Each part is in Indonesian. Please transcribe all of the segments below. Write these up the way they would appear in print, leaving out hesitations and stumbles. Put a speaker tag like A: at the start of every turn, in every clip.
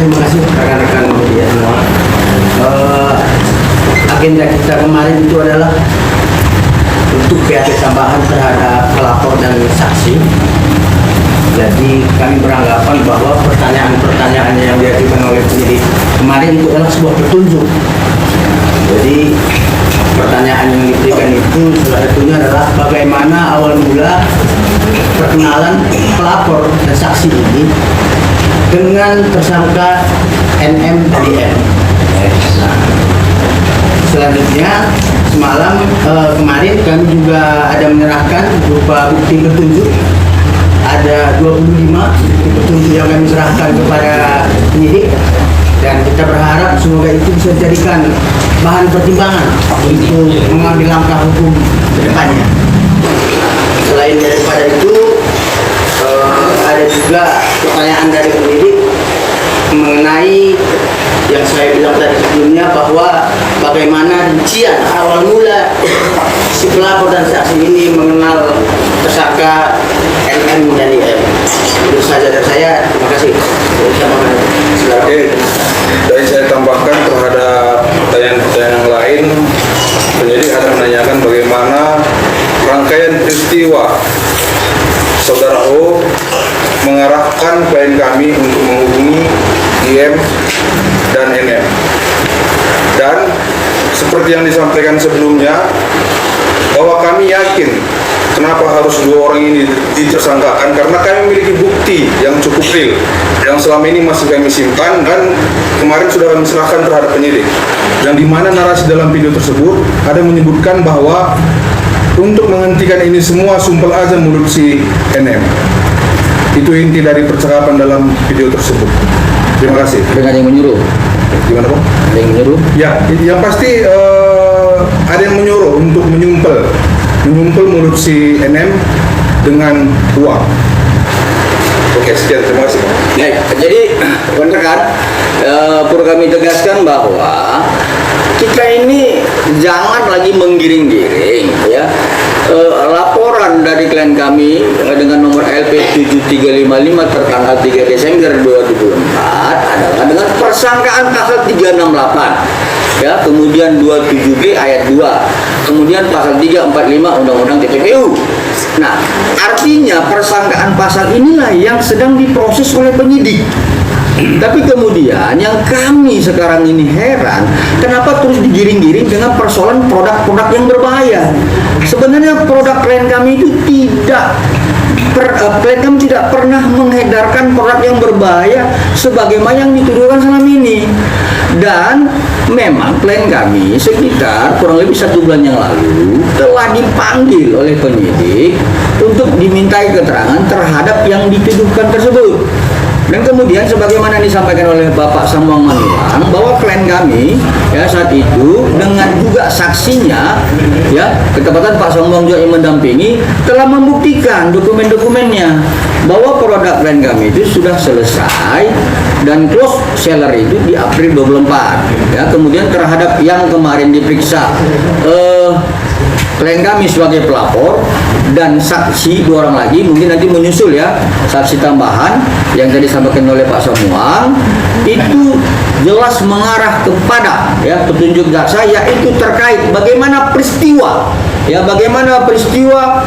A: terima kasih rekan-rekan media semua. Agenda kita kemarin itu adalah untuk BAP tambahan terhadap pelapor dan saksi. Jadi kami beranggapan bahwa pertanyaan-pertanyaan yang diajukan oleh penyidik kemarin itu adalah sebuah petunjuk. Jadi pertanyaan yang diberikan itu salah satunya adalah bagaimana awal mula perkenalan pelapor dan saksi ini dengan tersangka NM dan IM. Nah, selanjutnya semalam kemarin kami juga ada menyerahkan berupa bukti petunjuk. Ada 25 bukti petunjuk yang kami serahkan kepada penyidik, dan kita berharap semoga itu bisa dijadikan bahan pertimbangan untuk mengambil langkah hukum ke depannya. Selain daripada itu, ada juga pertanyaan dari penyidik mengenai yang saya bilang tadi sebelumnya, bahwa bagaimana rincian awal mula si pelapor dan saksi ini mengenal tersangka NM dan IM. Itu saja dari saya. Terima kasih.
B: Oke, dan saya tambahkan terhadap pertanyaan-pertanyaan yang lain. Penyidik akan menanyakan bagaimana rangkaian peristiwa Saudara O mengarahkan klien kami untuk menghubungi IM dan NM. Dan seperti yang disampaikan sebelumnya, bahwa kami yakin kenapa harus dua orang ini ditersangkakan, karena kami memiliki bukti yang cukup real yang selama ini masih kami simpan dan kemarin sudah kami serahkan terhadap penyidik, yang dimana narasi dalam video tersebut ada menyebutkan bahwa untuk menghentikan ini semua sumpel aja mulut si NM. Itu inti dari percakapan dalam video tersebut. Terima kasih.
C: Dengan yang menyuruh?
B: Gimana, Bang?
C: Ada yang menyuruh?
B: Ya, yang pasti ada yang menyuruh untuk menyumpel mulut si NM dengan uang. Oke, sekian, terima kasih.
C: Baik, jadi rekan-rekan, perlu kami tegaskan bahwa kita ini jangan lagi menggiring-giring, ya. Laporan dari klien kami dengan nomor LP 7355 tertanggal 3 Desember 2024 adalah dengan persangkaan pasal 368, ya, kemudian 27B ayat 2, kemudian pasal 345 Undang-Undang TPPU. Nah, artinya persangkaan pasal inilah yang sedang diproses oleh penyidik. Tapi kemudian yang kami sekarang ini heran, kenapa terus digiring-giring dengan persoalan produk-produk yang berbahaya. Sebenarnya produk klien kami itu klien kami tidak pernah mengedarkan produk yang berbahaya sebagaimana yang dituduhkan selama ini. Dan memang klien kami sekitar kurang lebih 1 bulan yang lalu telah dipanggil oleh penyidik untuk dimintai keterangan terhadap yang dituduhkan tersebut. Dan kemudian sebagaimana disampaikan oleh Bapak Samuang Manulang, bahwa klien kami, ya, saat itu dengan juga saksinya, ya, ketepatan Pak Samuang juga yang mendampingi, telah membuktikan dokumen-dokumennya bahwa produk klien kami itu sudah selesai dan close seller itu di April 24. Ya, kemudian terhadap yang kemarin diperiksa klien kami sebagai pelapor dan saksi 2 orang lagi, mungkin nanti menyusul, ya, saksi tambahan yang tadi disampaikan oleh Pak Samuang, itu jelas mengarah kepada, ya, petunjuk jaksa, yaitu terkait bagaimana peristiwa, ya, bagaimana peristiwa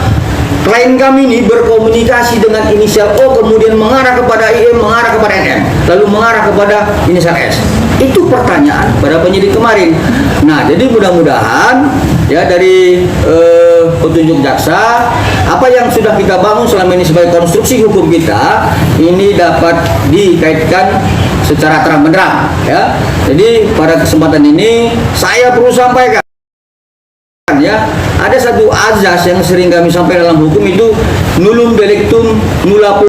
C: klien kami ini berkomunikasi dengan inisial O, kemudian mengarah kepada IM, mengarah kepada NM, lalu mengarah kepada inisial S. Itu pertanyaan pada penyidik kemarin. Nah, jadi mudah-mudahan, ya, dari petunjuk jaksa, apa yang sudah kita bangun selama ini sebagai konstruksi hukum kita, ini dapat dikaitkan secara terang-benderang, ya. Jadi pada kesempatan ini saya perlu sampaikan, ya, ada satu azas yang sering kami sampaikan dalam hukum, itu nullum delictum nulla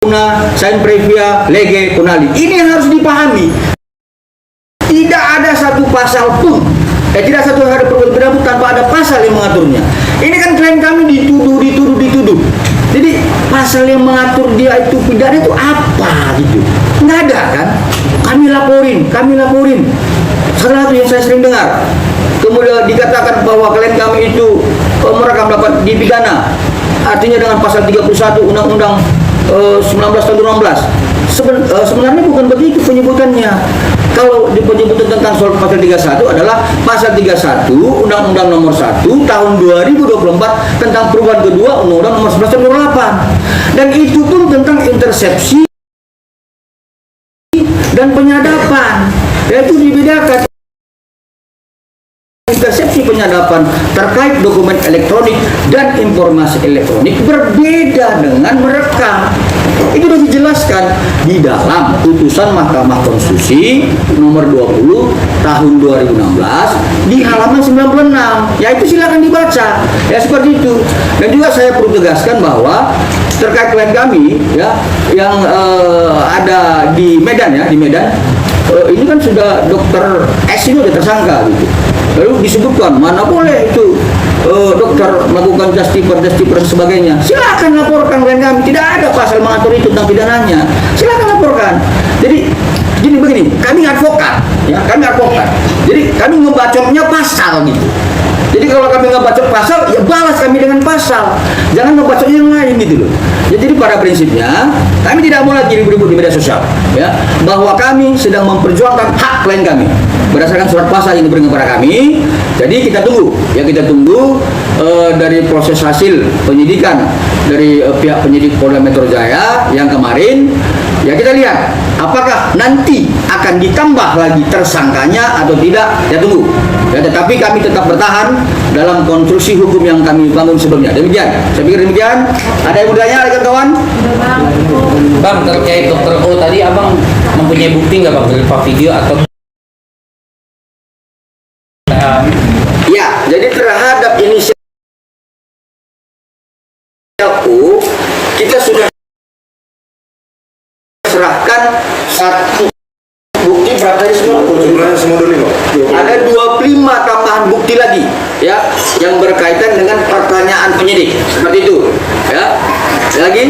C: puna sine previa lege punali. Ini yang harus dipahami. Tidak ada satu pasal pun, tidak satu hari perbuatan pidana pun tanpa ada pasal yang mengaturnya. Ini kan klien kami dituduh. Jadi pasal yang mengatur dia itu pidana itu apa gitu? Nggak ada kan? Kami laporin. Salah satu yang saya sering dengar, kemudian dikatakan bahwa klien kami itu merekam dapat dipidana, artinya dengan pasal 31 Undang-Undang 19 tahun 2016. Sebenarnya bukan begitu penyebutan tentang soal pasal 31 adalah pasal 31 Undang-Undang Nomor 1 Tahun 2024 tentang perubahan kedua Undang-Undang Nomor 11 Tahun 2008. Dan itu pun tentang intersepsi dan penyadapan. Yaitu dibedakan. Intersepsi penyadapan terkait dokumen elektronik dan informasi elektronik berbeda dengan merekam. Itu sudah dijelaskan di dalam putusan Mahkamah Konstitusi nomor 20 tahun 2016 di halaman 96. Ya itu silakan dibaca. Ya seperti itu. Dan juga saya perlu tegaskan bahwa terkait klien kami ya yang ada di Medan ya, di Medan ini kan sudah dokter S ini sudah tersangka gitu. Lalu disebutkan mana boleh itu dokter melakukan justiper dan sebagainya. Silakan laporkan klien kami. Tidak ada pasal mengatur itu tentang pidananya. Silakan laporkan. Jadi gini begini, kami advokat, ya kami advokat. Jadi kami ngebacotnya pasal gitu. Jadi kalau kami ngebacot pasal, ya balas kami dengan pasal. Jangan ngebacot yang lain gitu loh. Ya, jadi pada prinsipnya kami tidak mau lagi ribut-ribut di media sosial, ya. Bahwa kami sedang memperjuangkan hak klien kami berdasarkan surat kuasa yang diberikan kepada kami. Jadi kita tunggu, ya kita tunggu dari proses hasil penyidikan dari pihak penyidik Polda Metro Jaya yang kemarin. Ya kita lihat apakah nanti akan ditambah lagi tersangkanya atau tidak, ya tunggu. Ya, tetapi kami tetap bertahan dalam konstruksi hukum yang kami bangun sebelumnya. Demikian, saya pikir demikian. Ada yang bertanya, kawan?
D: Bang, terkait dokter O tadi, abang mempunyai bukti nggak bang berupa video atau?
C: Ya, jadi terhadap inisial U kita sudah serahkan satu bukti berapa tadi semua?
B: Jumlahnya semua 25.
C: Ada 25 tambahan bukti lagi ya yang berkaitan dengan pertanyaan penyidik seperti itu ya. Lagi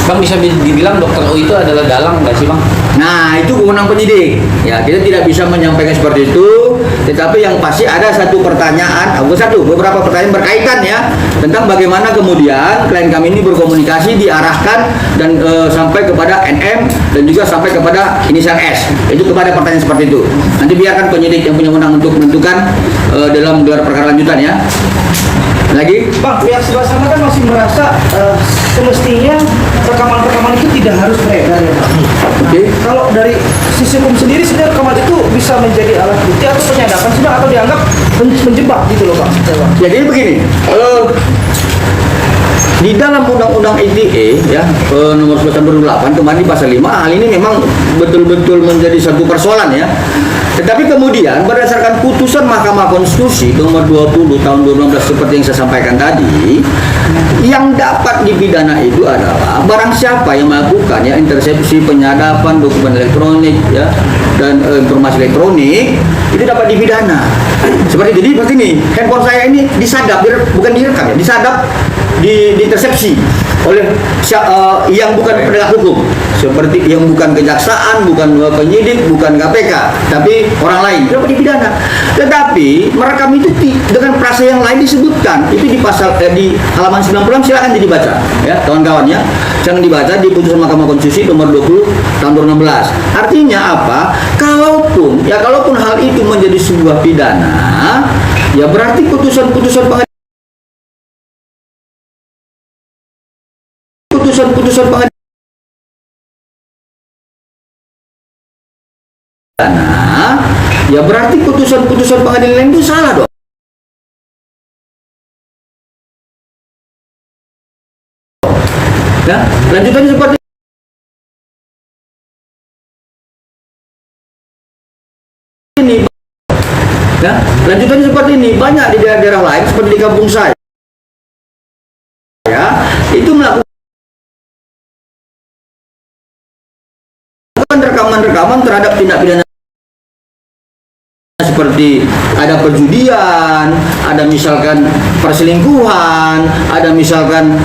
D: Bang, bisa dibilang dokter O itu adalah dalang nggak sih bang?
C: nah itu kewenangan penyidik ya, kita tidak bisa menyampaikan seperti itu, tetapi yang pasti ada satu pertanyaan, beberapa pertanyaan berkaitan ya tentang bagaimana kemudian klien kami ini berkomunikasi diarahkan dan sampai kepada NM dan juga sampai kepada inisial S. Itu kepada pertanyaan seperti itu. Nanti biarkan penyidik yang punya wewenang untuk menentukan dalam gelar perkara lanjutan ya. Lagi?
A: Bang, pihak sebelah sana kan masih merasa semestinya rekaman-rekaman itu tidak harus beredar ya Bang.
C: Oke.
A: Kalau dari sisi hukum sendiri sebenarnya rekaman itu bisa menjadi alat bukti atau penyadapan sudah atau dianggap menjebak gitu loh Bang.
C: Jadi begini, di dalam Undang-Undang ITE ya nomor 11 tahun 2008 kemarin di pasal 5 hal ini memang betul-betul menjadi satu persoalan ya. Tetapi kemudian berdasarkan putusan Mahkamah Konstitusi nomor 20 tahun 2016 seperti yang saya sampaikan tadi, yang dapat dipidana itu adalah barang siapa yang melakukan ya intersepsi, penyadapan dokumen elektronik ya dan informasi elektronik itu dapat dipidana. Seperti jadi seperti ini, handphone saya ini disadap, bukan direkam ya, disadap, diintersepsi oleh yang bukan penegak hukum, seperti yang bukan kejaksaan, bukan penyidik, bukan KPK, tapi orang lain dapat dipidana. Tetapi merekam itu dengan frasa yang lain disebutkan itu di pasal di halaman 96, silakan dibaca ya kawan-kawan ya. Jangan dibaca di putusan Mahkamah Konstitusi nomor 20 tahun 2016. Artinya apa? Kalaupun hal itu menjadi sebuah pidana, ya berarti putusan-putusan pengadilan ya berarti putusan pengadilan itu salah dong. Ya, lanjutannya seperti ini. Ya, lanjutannya seperti ini. Banyak di daerah-daerah lain seperti di kampung saya. Ya, itu melakukan rekaman terhadap tindak pidana seperti ada perjudian, ada misalkan perselingkuhan, ada misalkan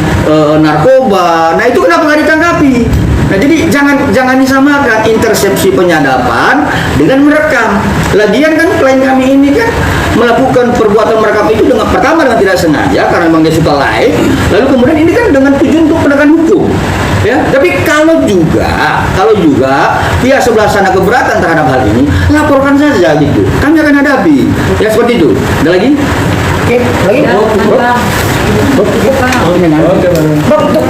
C: narkoba. Nah itu kenapa nggak ditangkapi? Nah jadi jangan disamakan intersepsi penyadapan dengan merekam. Lagian kan klien kami ini kan melakukan perbuatan merekam itu pertama dengan tidak sengaja karena memang dia suka live, lalu kemudian ini kan dengan tujuan untuk penegakan hukum. Ya, tapi kalau juga pihak sebelah sana keberatan terhadap hal ini, laporkan saja gitu. Kami akan hadapi. Ya seperti itu. Ada lagi?
E: Oke, lagi.
F: Bang, untuk